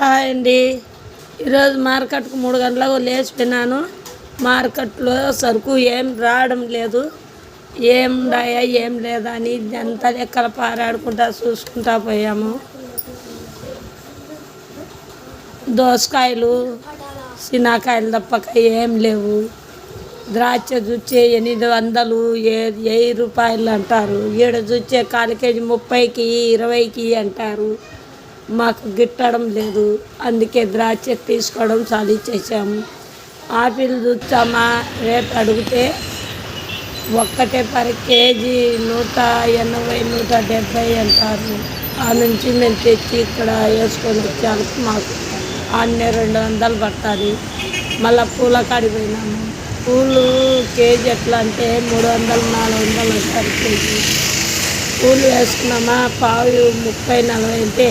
Hi అండి. ఈరోజు మార్కెట్కు 3 గంటలకు లేచిపోయినాను. మార్కెట్లో సరుకు ఏం రావడం లేదు, ఏం ఉన్నాయా ఏం లేదా అని అంతా లెక్కల పారాడుకుంటా చూసుకుంటా పోయాము. దోసకాయలు శనక్కాయలు తప్పక ఏం లేవు. ద్రాక్ష చూచే 800 1000 రూపాయలు అంటారు. ఈడ చూచే 1/4 కేజీ 30కి 20కి అంటారు. మాకు గిట్టడం లేదు, అందుకే ద్రాక్ష తీసుకోవడం చాలు చేసాము. ఆపిల్ చూచామా, రేట్ అడిగితే ఒక్కటే పర్ కేజీ 180 170 అంటారు. ఆ నుంచి మేము తెచ్చి ఇక్కడ వేసుకొని వచ్చాము. మాకు అన్నీ 200 పడుతుంది. మళ్ళీ పూల కాడికి పోయినాము. పూలు కేజీ ఎట్లా అంటే 300 400 అంటారు కేజీ. పూలు వేసుకున్నామా, పావు 30 40 అంటే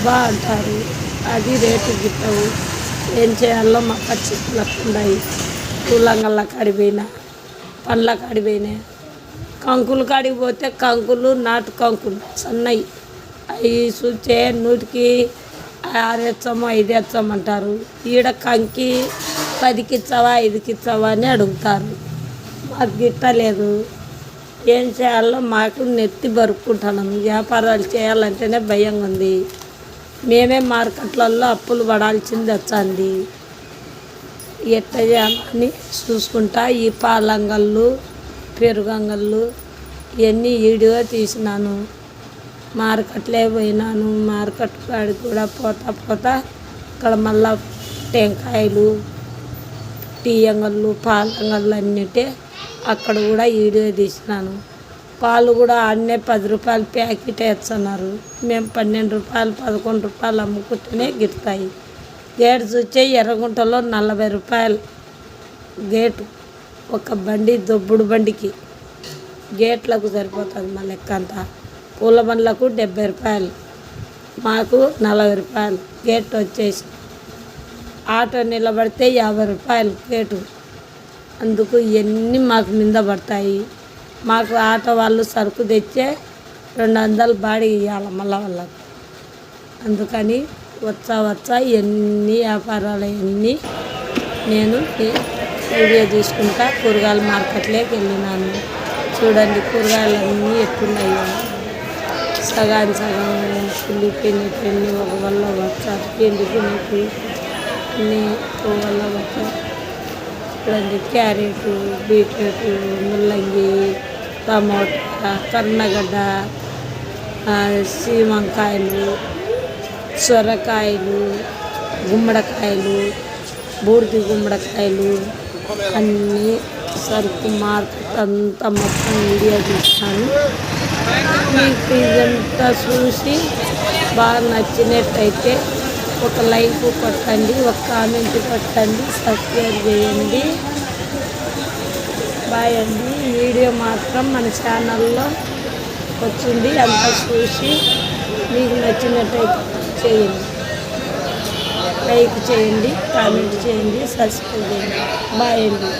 బాగుంటారు. అది రేటు గిట్టవు. ఏం చేయాలో మా పచ్చిట్లు ఉన్నాయి. పూలంగళ్ళ కాడిపోయినా, పండ్ల కాడిపోయినా, కంకులు కాడికి పోతే కంకులు నాటు కంకులు సన్నయి అవి చూస్తే 100కి 6 ఎచ్చము 5 ఎచ్చము అంటారు. ఈడ కంకి 10కి ఇచ్చావా 5కి ఇచ్చావా అని అడుగుతారు. మాకు గిట్టలేదు. ఏం చేయాలో మాకు నెత్తి బరుక్కుంటున్నాము. వ్యాపారాలు చేయాలంటేనే భయంగా ఉంది. మేమే మార్కెట్లలో అప్పులు పడాల్సింది వచ్చింది. ఎట్లా చేయాలని చూసుకుంటా ఈ పాలంగళ్ళు పెరుగంగళ్ళు ఇవన్నీ వీడియో తీసినాను. మార్కెట్లే పోయినాను. మార్కెట్ కాడికి కూడా పోతా ఇక్కడ మళ్ళా టెంకాయలు టీ అంగళ్ళు పాలంగళ్ళు అన్నిటే అక్కడ కూడా వీడియో తీసినాను. పాలు కూడా అన్నీ 10 రూపాయలు ప్యాకెట్ వేస్తున్నారు. మేము 12 రూపాయలు 11 రూపాయలు అమ్ముకుంటేనే గిడతాయి. గేటు చూస్తే ఎర్రగుంటలో 40 రూపాయలు గేటు. ఒక బండి దొబ్బుడు బండికి గేట్లకు సరిపోతుంది మా లెక్క అంతా. పూల బండ్లకు 70 రూపాయలు, మాకు 40 రూపాయలు గేట్ వచ్చేసి. ఆటో నిలబడితే 50 రూపాయలు గేటు. అందుకు ఇవన్నీ మాకు మీద పడతాయి. మాకు ఆటో వాళ్ళు సరుకు తెచ్చే 200 బాడీ ఇవ్వాలి మళ్ళా వాళ్ళకు. అందుకని వచ్చా ఎన్ని వ్యాపారాలు అన్నీ నేను వీడియో తీసుకుంటా కూరగాయల మార్కెట్లోకి వెళ్ళినాను. చూడండి కూరగాయలన్నీ ఎట్టున్నాయో. సగం కుళ్ళిపోయినట్టు ఒక వల్ల వచ్చారు, ఎండిపోయినట్టు అన్నీ ఒక వల్ల వచ్చారు. చూడండి క్యారెటు బీట్రూటు ముల్లంగి టమోటా కర్ణగడ్డ సీమంకాయలు సొరకాయలు గుమ్మడికాయలు బూడిది గుమ్మడికాయలు అన్నీ సరుకు మార్కెట్ అంతా మొత్తం వీడియో తీస్తాను. మీకు ఇదంతా చూసి బాగా నచ్చినట్టయితే ఒక లైక్ కొట్టండి, ఒక కామెంట్ కొట్టండి, సబ్స్క్రైబ్ చేయండి. బాయ్ అండి. వీడియో మాత్రం మన ఛానల్లో వచ్చింది. అంతా చూసి మీకు నచ్చినట్టయితే చేయండి, లైక్ చేయండి, కామెంట్ చేయండి, సబ్స్క్రైబ్ చేయండి. బాయ్ అండి.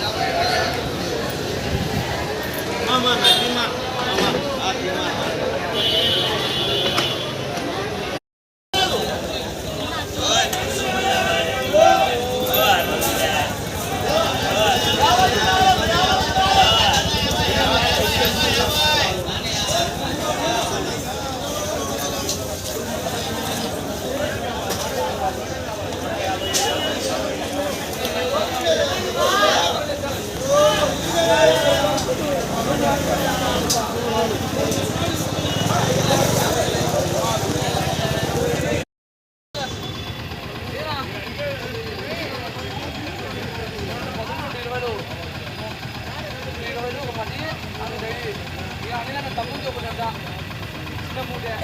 తమ్ముడే